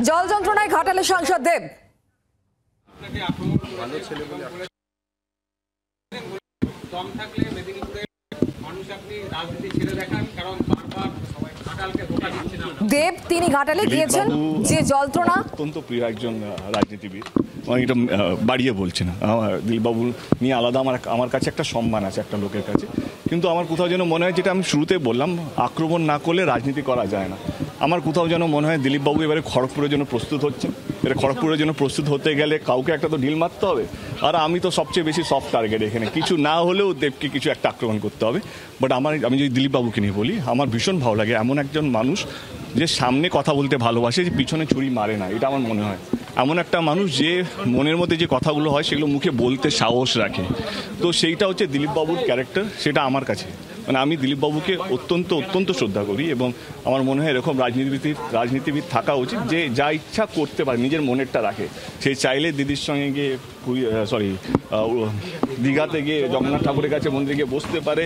জল যন্ত্রণায় ঘাটালে সাংসদ দেব। দেব তিনি ঘাটালে গিয়েছেন যে যন্ত্রণা অত্যন্ত প্রিয় একজন রাজনীতিবিদ। আমি এটা বাড়িয়ে বলছি না, দিলীপবাবু নিয়ে আলাদা আমার কাছে একটা সম্মান আছে একটা লোকের কাছে, কিন্তু আমার কোথাও যেন মনে হয়, যেটা আমি শুরুতে বললাম, আক্রমণ না করলে রাজনীতি করা যায় না। আমার কোথাও যেন মনে হয় দিলীপবাবু এবারে খড়গপুরের জন্য প্রস্তুত হচ্ছেন। এবারে খড়গপুরের জন্য প্রস্তুত হতে গেলে কাউকে একটা তো ঢিল মারতে হবে, আর আমি তো সবচেয়ে বেশি সফট টার্গেট এখানে। কিছু না হলেও দেবকে কিছু একটা আক্রমণ করতে হবে। বাট আমি যদি দিলীপবাবুকে নিয়ে বলি, আমার ভীষণ ভালো লাগে এমন একজন মানুষ যে সামনে কথা বলতে ভালোবাসে, যে পিছনে ছুরি মারে না। এটা আমার মনে হয় এমন একটা মানুষ যে মনের মধ্যে যে কথাগুলো হয় সেগুলো মুখে বলতে সাহস রাখে। তো সেইটা হচ্ছে দিলীপবাবুর ক্যারেক্টার, সেটা আমার কাছে। মানে আমি দিলীপবাবুকে অত্যন্ত শ্রদ্ধা করি, এবং আমার মনে হয় এরকম রাজনীতিবিদ থাকা উচিত, যে যা ইচ্ছা করতে পারে, নিজের মনেরটা রাখে। সে চাইলে দিদির সঙ্গে গিয়ে দীঘাতে গিয়ে জগন্নাথ ঠাকুরের কাছে মন্দিরে গিয়ে বসতে পারে,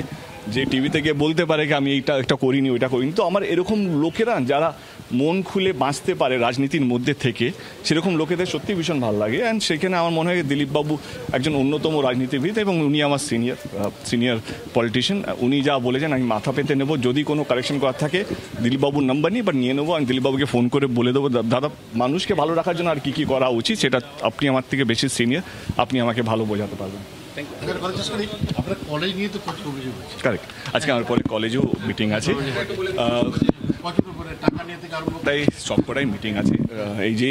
যে টিভিতে গিয়ে বলতে পারে কি আমি এটা করিনি, ওইটা করিনি। তো আমার এরকম লোকেরা যারা মন খুলে বাঁচতে পারে রাজনীতির মধ্যে থেকে, সেরকম লোকেদের সত্যি ভীষণ ভালো লাগে। অ্যান্ড সেখানে আমার মনে হয় দিলীপবাবু একজন অন্যতম রাজনীতিবিদ, এবং উনি আমার সিনিয়র পলিটিশিয়ান। উনি যা বলেছেন আমি মাথা পেতে নেবো। যদি কোনো কারেকশন করার থাকে দিলীপবাবুর নাম্বার নিই, বাট নিয়ে নেবো। আমি দিলীপবাবুকে ফোন করে বলে দেবো, দাদা মানুষকে ভালো রাখার জন্য আর কী করা উচিত, সেটা আপনি আমার থেকে বেশি সিনিয়র, আপনি আমাকে ভালো বোঝাতে পারবেন। কারেক্ট। আজকে আমার পরে কলেজেও মিটিং আছে, তাই সবকটাই মিটিং আছে। এই যে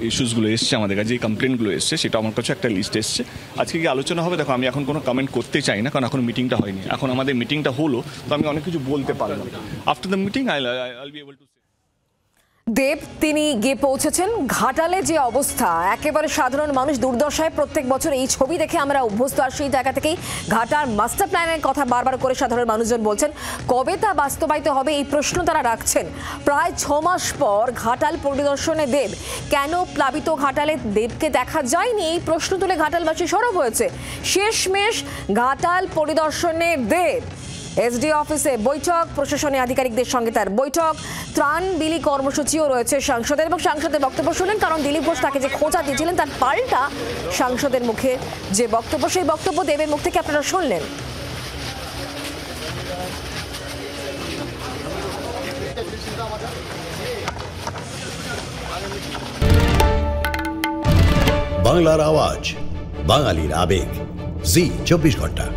ইস্যুসগুলো এসছে আমাদের কাছে, যে কমপ্লেনগুলো এসছে, সেটা আমার কাছে একটা লিস্ট এসছে। আজকে কি আলোচনা হবে, দেখো আমি এখন কোনো কমেন্ট করতে চাই না, কারণ এখন মিটিংটা হয়নি। এখন আমাদের মিটিংটা হলো, তো আমি অনেক কিছু বলতে পারলাম। After the meeting I'll be able to. Dev তিনি গিয়ে পৌঁছেছেন ঘাটালে। যে অবস্থা, একেবারে সাধারণ মানুষ দুর্দশায়। প্রত্যেক বছর এই ছবি দেখে আমরা অভ্যস্ত, আর সেই জায়গা থেকেই ঘাটার মাস্টার প্ল্যানের কথা বারবার করে সাধারণ মানুষজন বলছেন। কবে তা বাস্তবায়িত হবে এই প্রশ্ন তারা রাখছেন। প্রায় 6 মাস পর ঘাটাল পরিদর্শনে দেব, কেন প্লাবিত ঘাটালে দেবকে দেখা যায়নি, এই প্রশ্ন তুলে ঘাটালবাসী সরব হয়েছে। শেষমেশ ঘাটাল পরিদর্শনে দেব, এসডি অফিসে বৈঠক, প্রশাসনের আধিকারিকদের সঙ্গে তার বৈঠক, ত্রাণ বিলি কর্মসূচিও রয়েছে সাংসদের, এবং সাংসদের বক্তব্য শুনলেন। কারণ দিলীপ ঘোষ তাকে যে খোঁচা দিয়েছিলেন, তার পাল্টা সাংসদের মুখে যে বক্তব্য, সেই বক্তব্য দেবের মুখ থেকে আপনারা শুনলেন। বাংলার আওয়াজ, বাঙালির আবেগ, জি 24 ঘন্টা।